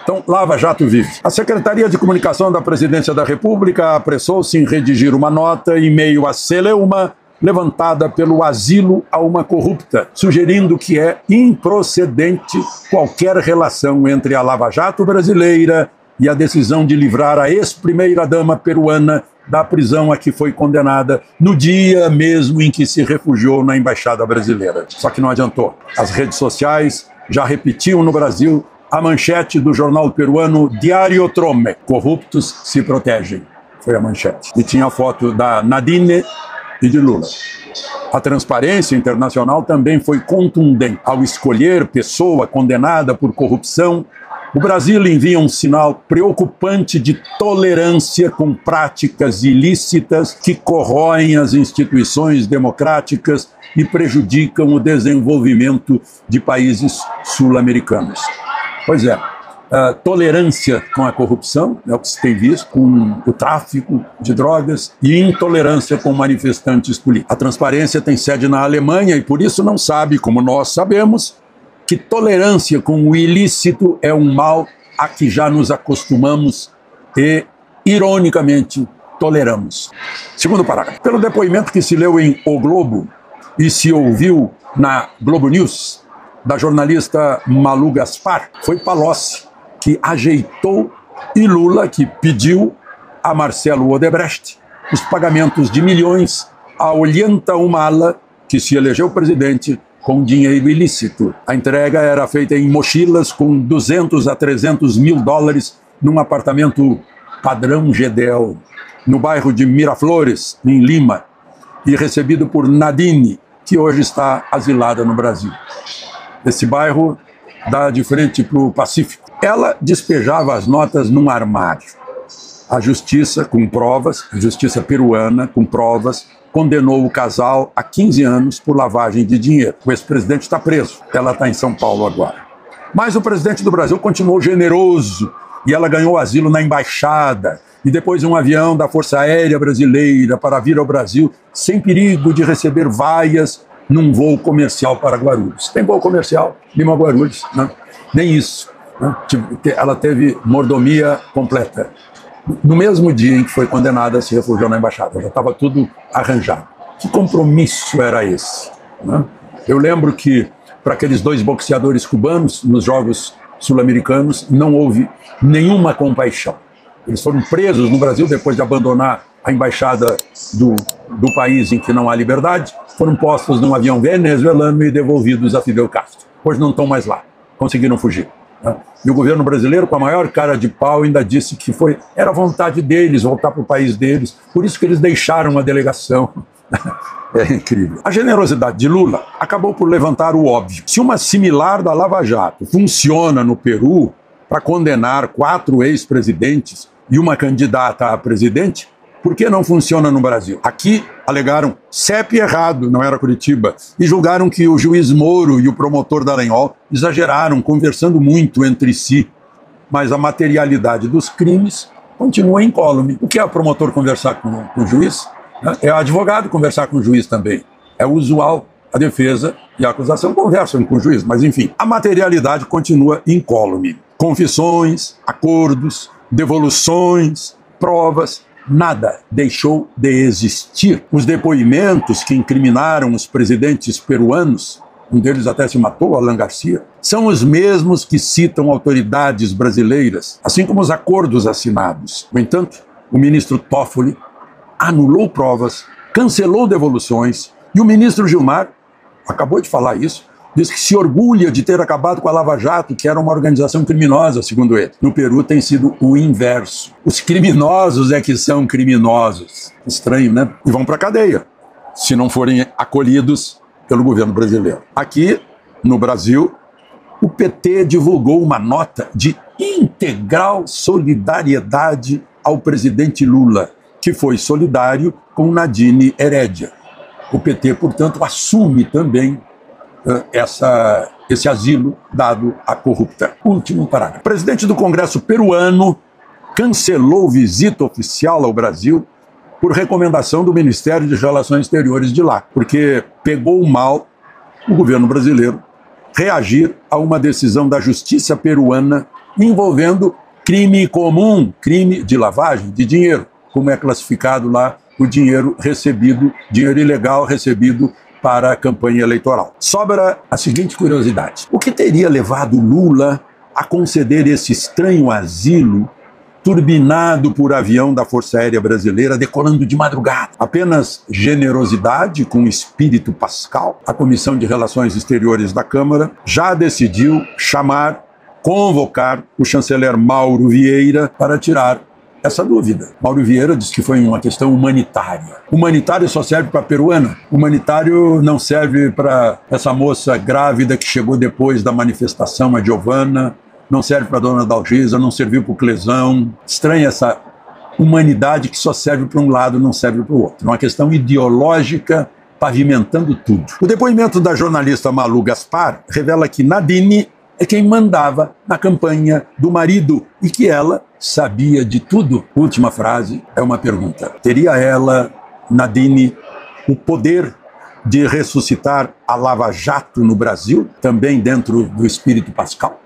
Então, Lava Jato vive. A Secretaria de Comunicação da Presidência da República apressou-se em redigir uma nota em meio à celeuma levantada pelo asilo a uma corrupta, sugerindo que é improcedente qualquer relação entre a Lava Jato brasileira e a decisão de livrar a ex-primeira-dama peruana da prisão a que foi condenada no dia mesmo em que se refugiou na Embaixada Brasileira. Só que não adiantou. As redes sociais já repetiam no Brasil a manchete do jornal peruano Diário Trome: corruptos se protegem. Foi a manchete. E tinha a foto da Nadine e de Lula. A Transparência Internacional também foi contundente. Ao escolher pessoa condenada por corrupção, o Brasil envia um sinal preocupante de tolerância com práticas ilícitas que corroem as instituições democráticas e prejudicam o desenvolvimento de países sul-americanos. Pois é, tolerância com a corrupção, é o que se tem visto, com o tráfico de drogas, e intolerância com manifestantes políticos. A Transparência tem sede na Alemanha e por isso não sabe, como nós sabemos, que tolerância com o ilícito é um mal a que já nos acostumamos e, ironicamente, toleramos. Segundo parágrafo. Pelo depoimento que se leu em O Globo e se ouviu na Globo News, da jornalista Malu Gaspar, foi Palocci que ajeitou e Lula que pediu a Marcelo Odebrecht os pagamentos de milhões a Ollanta Humala, que se elegeu presidente com dinheiro ilícito. A entrega era feita em mochilas com 200 a 300 mil dólares num apartamento padrão Gedel, no bairro de Miraflores, em Lima, e recebido por Nadine, que hoje está asilada no Brasil. Esse bairro dá de frente para o Pacífico. Ela despejava as notas num armário. A justiça, com provas, a justiça peruana, com provas, condenou o casal a 15 anos por lavagem de dinheiro. O ex-presidente está preso. Ela está em São Paulo agora. Mas o presidente do Brasil continuou generoso e ela ganhou asilo na embaixada e depois um avião da Força Aérea Brasileira para vir ao Brasil sem perigo de receber vaias num voo comercial para Guarulhos. Tem voo comercial, Lima Guarulhos, né? Nem isso. Né? Ela teve mordomia completa. No mesmo dia em que foi condenada, se refugiou na embaixada. Já estava tudo arranjado. Que compromisso era esse? Né? Eu lembro que, para aqueles dois boxeadores cubanos, nos Jogos Sul-Americanos, não houve nenhuma compaixão. Eles foram presos no Brasil depois de abandonar a embaixada do país em que não há liberdade, foram postos num avião venezuelano e devolvidos a Fidel Castro. Hoje não estão mais lá, conseguiram fugir. Né? E o governo brasileiro, com a maior cara de pau, ainda disse que era vontade deles voltar para o país deles, por isso que eles deixaram a delegação. É incrível. A generosidade de Lula acabou por levantar o óbvio. Se uma similar da Lava Jato funciona no Peru para condenar 4 ex-presidentes e uma candidata a presidente, por que não funciona no Brasil? Aqui alegaram CEP errado, não era Curitiba, e julgaram que o juiz Moro e o promotor Dallagnol exageraram, conversando muito entre si. Mas a materialidade dos crimes continua incólume. O que é o promotor conversar com o juiz? É o advogado conversar com o juiz também. É usual. A defesa e a acusação conversam com o juiz, mas enfim, a materialidade continua incólume. Confissões, acordos, devoluções, provas, nada deixou de existir. Os depoimentos que incriminaram os presidentes peruanos, um deles até se matou, Alan Garcia, são os mesmos que citam autoridades brasileiras, assim como os acordos assinados. No entanto, o ministro Toffoli anulou provas, cancelou devoluções, e o ministro Gilmar acabou de falar isso, diz que se orgulha de ter acabado com a Lava Jato, que era uma organização criminosa, segundo ele. No Peru tem sido o inverso. Os criminosos é que são criminosos. Estranho, né? E vão para a cadeia, se não forem acolhidos pelo governo brasileiro. Aqui, no Brasil, o PT divulgou uma nota de integral solidariedade ao presidente Lula, que foi solidário com Nadine Heredia. O PT, portanto, assume também esse asilo dado à corrupta. Último parágrafo. O presidente do Congresso peruano cancelou visita oficial ao Brasil por recomendação do Ministério de Relações Exteriores de lá, porque pegou mal o governo brasileiro reagir a uma decisão da justiça peruana envolvendo crime comum, crime de lavagem de dinheiro, como é classificado lá o dinheiro recebido, dinheiro ilegal recebido para a campanha eleitoral. Sobra a seguinte curiosidade: o que teria levado Lula a conceder esse estranho asilo turbinado por avião da Força Aérea Brasileira decolando de madrugada? Apenas generosidade com espírito pascal? A Comissão de Relações Exteriores da Câmara já decidiu convocar o chanceler Mauro Vieira para tirar essa dúvida. Mauro Vieira diz que foi uma questão humanitária. Humanitário só serve para a peruana. Humanitário não serve para essa moça grávida que chegou depois da manifestação, a Giovana. Não serve para a dona Dalgisa, não serviu para o Clesão. Estranha essa humanidade que só serve para um lado, não serve para o outro. É uma questão ideológica pavimentando tudo. O depoimento da jornalista Malu Gaspar revela que Nadine é quem mandava na campanha do marido e que ela sabia de tudo. Última frase é uma pergunta. Teria ela, Nadine, o poder de ressuscitar a Lava Jato no Brasil, também dentro do espírito pascal?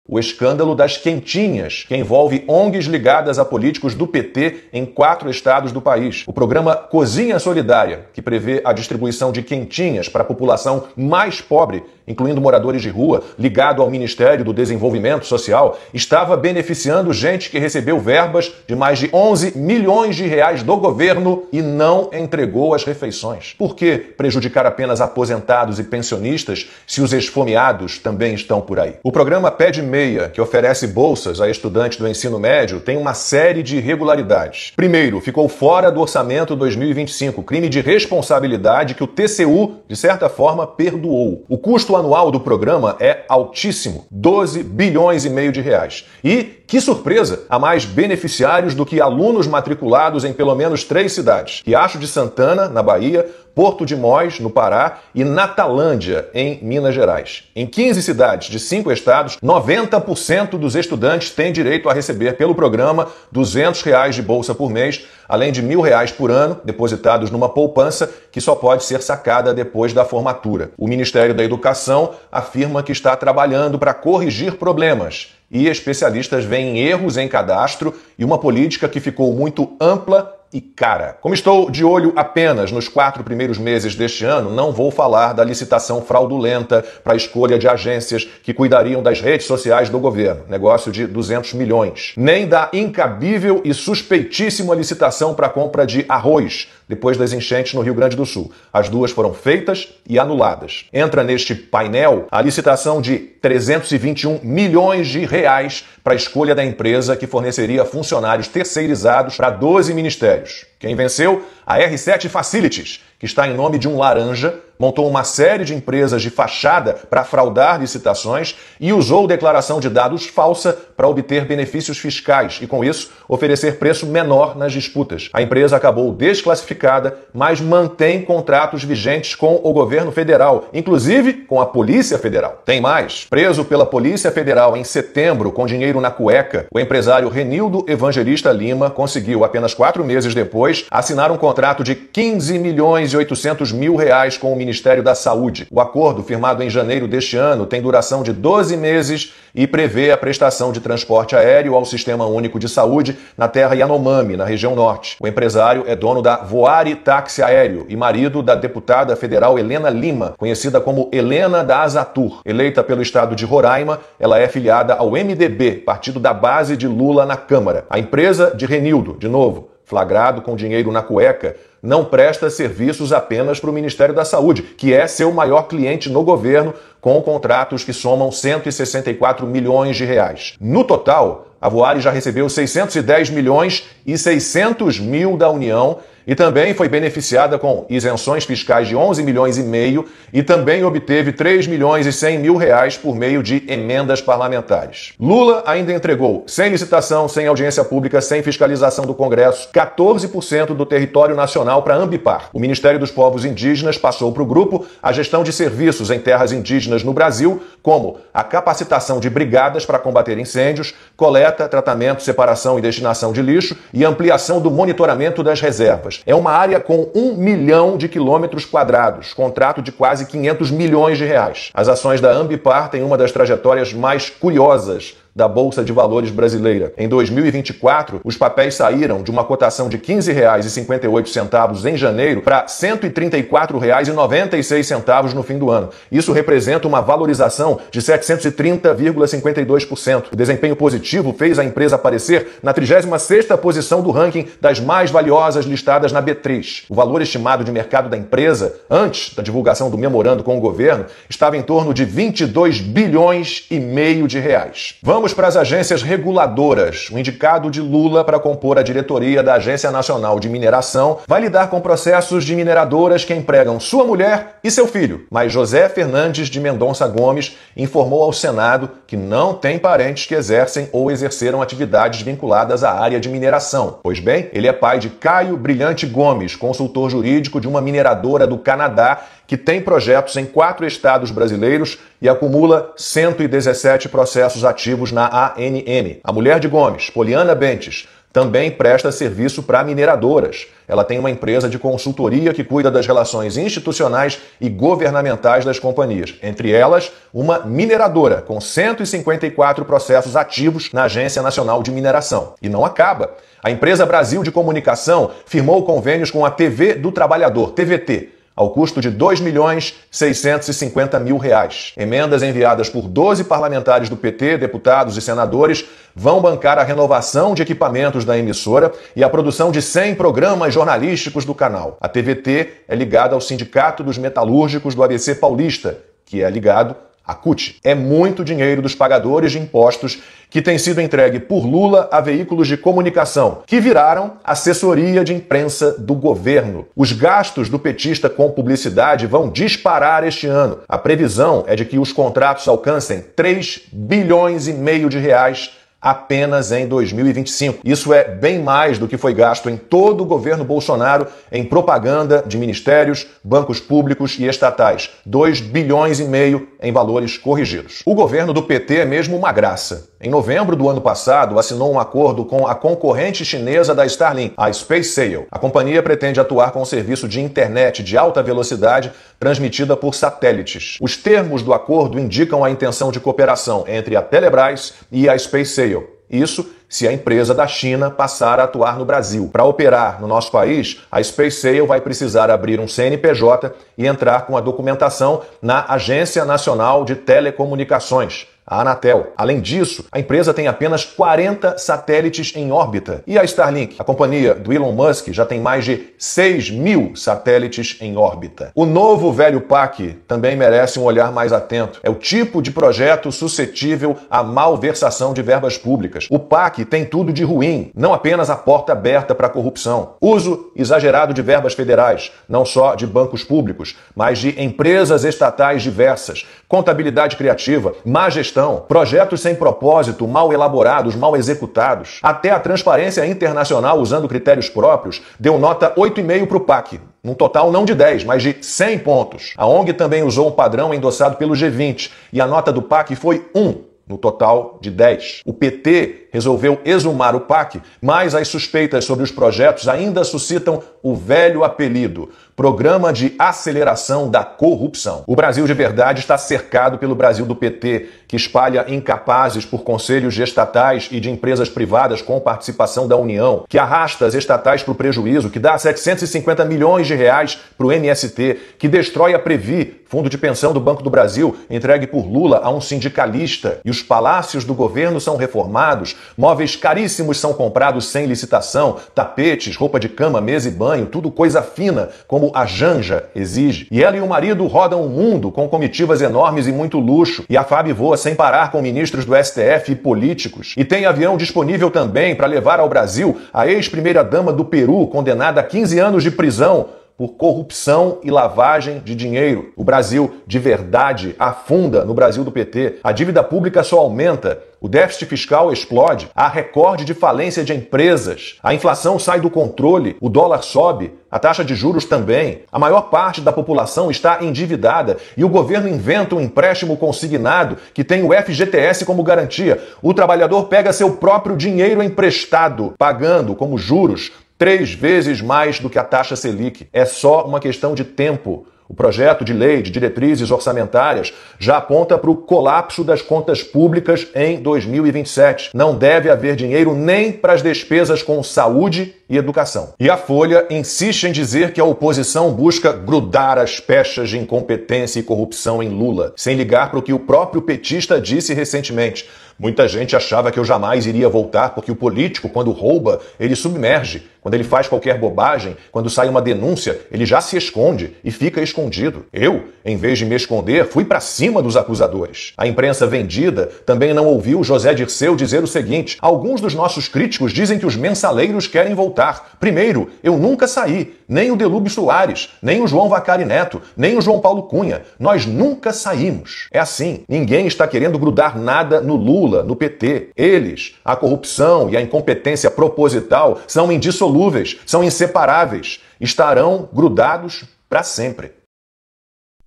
O escândalo das quentinhas, que envolve ONGs ligadas a políticos do PT em 4 estados do país. O programa Cozinha Solidária, que prevê a distribuição de quentinhas para a população mais pobre, incluindo moradores de rua, ligado ao Ministério do Desenvolvimento Social, estava beneficiando gente que recebeu verbas de mais de 11 milhões de reais do governo e não entregou as refeições. Por que prejudicar apenas aposentados e pensionistas se os esfomeados também estão por aí? O programa Pé de Meia, que oferece bolsas a estudantes do ensino médio, tem uma série de irregularidades. Primeiro, ficou fora do orçamento 2025, crime de responsabilidade que o TCU, de certa forma, perdoou. O custo anual do programa é altíssimo, 12 bilhões e meio de reais. E, que surpresa, há mais beneficiários do que alunos matriculados em pelo menos 3 cidades: Riacho de Santana, na Bahia, Porto de Mós, no Pará, e Natalândia, em Minas Gerais. Em 15 cidades de 5 estados, 90% dos estudantes têm direito a receber pelo programa R$200 de bolsa por mês, além de R$1.000 por ano, depositados numa poupança que só pode ser sacada depois da formatura. O Ministério da Educação afirma que está trabalhando para corrigir problemas, e especialistas veem erros em cadastro e uma política que ficou muito ampla e cara. Como estou de olho apenas nos 4 primeiros meses deste ano, não vou falar da licitação fraudulenta para a escolha de agências que cuidariam das redes sociais do governo, negócio de 200 milhões, nem da incabível e suspeitíssima licitação para a compra de arroz, depois das enchentes no Rio Grande do Sul. As duas foram feitas e anuladas. Entra neste painel a licitação de 321 milhões de reais para a escolha da empresa que forneceria funcionários terceirizados para 12 ministérios. Quem venceu? A R7 Facilities, que está em nome de um laranja, montou uma série de empresas de fachada para fraudar licitações e usou declaração de dados falsa para obter benefícios fiscais e, com isso, oferecer preço menor nas disputas. A empresa acabou desclassificada, mas mantém contratos vigentes com o governo federal, inclusive com a Polícia Federal. Tem mais. Preso pela Polícia Federal em setembro com dinheiro na cueca, o empresário Renildo Evangelista Lima conseguiu, apenas 4 meses depois, assinar um contrato de 15 milhões e 800 mil reais com o Ministério da Saúde. O acordo, firmado em janeiro deste ano, tem duração de 12 meses e prevê a prestação de transporte aéreo ao Sistema Único de Saúde na terra Yanomami, na região norte. O empresário é dono da Voari Táxi Aéreo e marido da deputada federal Helena Lima, conhecida como Helena da Azatur. Eleita pelo estado de Roraima, ela é filiada ao MDB, partido da base de Lula na Câmara. A empresa de Renildo, de novo, flagrado com dinheiro na cueca, não presta serviços apenas para o Ministério da Saúde, que é seu maior cliente no governo, com contratos que somam 164 milhões de reais. No total, a Voari já recebeu 610 milhões e 600 mil da União e também foi beneficiada com isenções fiscais de 11 milhões e meio e também obteve 3 milhões e 100 mil reais por meio de emendas parlamentares. Lula ainda entregou, sem licitação, sem audiência pública, sem fiscalização do Congresso, 14% do território nacional para a Ambipar. O Ministério dos Povos Indígenas passou para o grupo a gestão de serviços em terras indígenas no Brasil, como a capacitação de brigadas para combater incêndios, coleta, tratamento, separação e destinação de lixo e ampliação do monitoramento das reservas. próximas. É uma área com 1 milhão de quilômetros quadrados, contrato de quase 500 milhões de reais. As ações da Ambipar têm uma das trajetórias mais curiosas da Bolsa de Valores brasileira. Em 2024, os papéis saíram de uma cotação de R$ 15,58 em janeiro para R$ 134,96 no fim do ano. Isso representa uma valorização de 730,52%. O desempenho positivo fez a empresa aparecer na 36ª posição do ranking das mais valiosas listadas na B3. O valor estimado de mercado da empresa, antes da divulgação do memorando com o governo, estava em torno de 22 bilhões e meio de reais. Vamos para as agências reguladoras. O indicado de Lula para compor a diretoria da Agência Nacional de Mineração vai lidar com processos de mineradoras que empregam sua mulher e seu filho. Mas José Fernandes de Mendonça Gomes informou ao Senado que não tem parentes que exercem ou exerceram atividades vinculadas à área de mineração. Pois bem, ele é pai de Caio Brilhante Gomes, consultor jurídico de uma mineradora do Canadá que tem projetos em 4 estados brasileiros e acumula 117 processos ativos na ANM. A mulher de Gomes, Poliana Bentes, também presta serviço para mineradoras. Ela tem uma empresa de consultoria que cuida das relações institucionais e governamentais das companhias. Entre elas, uma mineradora com 154 processos ativos na Agência Nacional de Mineração. E não acaba. A empresa Brasil de Comunicação firmou convênios com a TV do Trabalhador, TVT, ao custo de R$ 2.650.000. Emendas enviadas por 12 parlamentares do PT, deputados e senadores, vão bancar a renovação de equipamentos da emissora e a produção de 100 programas jornalísticos do canal. A TVT é ligada ao Sindicato dos Metalúrgicos do ABC Paulista, que é ligado à CUT. É muito dinheiro dos pagadores de impostos que tem sido entregue por Lula a veículos de comunicação, que viraram assessoria de imprensa do governo. Os gastos do petista com publicidade vão disparar este ano. A previsão é de que os contratos alcancem 3 bilhões e meio de reais apenas em 2025. Isso é bem mais do que foi gasto em todo o governo Bolsonaro em propaganda de ministérios, bancos públicos e estatais. 2 bilhões e meio em valores corrigidos. O governo do PT é mesmo uma graça. Em novembro do ano passado, assinou um acordo com a concorrente chinesa da Starlink, a SpaceSail. A companhia pretende atuar com um serviço de internet de alta velocidade transmitida por satélites. Os termos do acordo indicam a intenção de cooperação entre a Telebrás e a SpaceSail. Isso se a empresa da China passar a atuar no Brasil. Para operar no nosso país, a SpaceSail vai precisar abrir um CNPJ e entrar com a documentação na Agência Nacional de Telecomunicações, a Anatel. Além disso, a empresa tem apenas 40 satélites em órbita. E a Starlink, a companhia do Elon Musk, já tem mais de 6.000 satélites em órbita. O novo velho PAC também merece um olhar mais atento. É o tipo de projeto suscetível à malversação de verbas públicas. O PAC tem tudo de ruim, não apenas a porta aberta para a corrupção. Uso exagerado de verbas federais, não só de bancos públicos, mas de empresas estatais diversas, contabilidade criativa, má gestão, projetos sem propósito, mal elaborados, mal executados. Até a Transparência Internacional, usando critérios próprios, deu nota 8,5 para o PAC. Num total não de 10, mas de 100 pontos. A ONG também usou um padrão endossado pelo G20 e a nota do PAC foi 1. No total de 10. O PT resolveu exumar o PAC, mas as suspeitas sobre os projetos ainda suscitam o velho apelido: Programa de Aceleração da Corrupção. O Brasil de verdade está cercado pelo Brasil do PT, que espalha incapazes por conselhos de estatais e de empresas privadas com participação da União, que arrasta as estatais para o prejuízo, que dá 750 milhões de reais para o MST, que destrói a Previ, fundo de pensão do Banco do Brasil, entregue por Lula a um sindicalista, e os palácios do governo são reformados, móveis caríssimos são comprados sem licitação, tapetes, roupa de cama, mesa e banho, tudo coisa fina, como a Janja exige. E ela e o marido rodam o mundo com comitivas enormes e muito luxo, e a FAB voa sem parar com ministros do STF e políticos. E tem avião disponível também para levar ao Brasil a ex-primeira-dama do Peru, condenada a 15 anos de prisão por corrupção e lavagem de dinheiro. O Brasil de verdade afunda no Brasil do PT. A dívida pública só aumenta. O déficit fiscal explode, há recorde de falência de empresas, a inflação sai do controle, o dólar sobe, a taxa de juros também. A maior parte da população está endividada e o governo inventa um empréstimo consignado que tem o FGTS como garantia. O trabalhador pega seu próprio dinheiro emprestado, pagando como juros 3 vezes mais do que a taxa Selic. É só uma questão de tempo. O projeto de lei de diretrizes orçamentárias já aponta para o colapso das contas públicas em 2027. Não deve haver dinheiro nem para as despesas com saúde e educação. E a Folha insiste em dizer que a oposição busca grudar as pechas de incompetência e corrupção em Lula, sem ligar para o que o próprio petista disse recentemente. Muita gente achava que eu jamais iria voltar porque o político, quando rouba, ele submerge. Quando ele faz qualquer bobagem, quando sai uma denúncia, ele já se esconde e fica escondido. Eu, em vez de me esconder, fui para cima dos acusadores. A imprensa vendida também não ouviu José Dirceu dizer o seguinte: alguns dos nossos críticos dizem que os mensaleiros querem voltar. Primeiro, eu nunca saí, nem o Delúbio Soares, nem o João Vacari Neto, nem o João Paulo Cunha. Nós nunca saímos. É assim, ninguém está querendo grudar nada no Lula, no PT. Eles, a corrupção e a incompetência proposital são indissolúveis, são inseparáveis. Estarão grudados para sempre.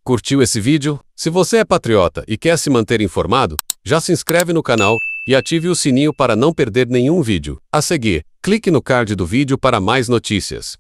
Curtiu esse vídeo? Se você é patriota e quer se manter informado, já se inscreve no canal e ative o sininho para não perder nenhum vídeo. A seguir, clique no card do vídeo para mais notícias.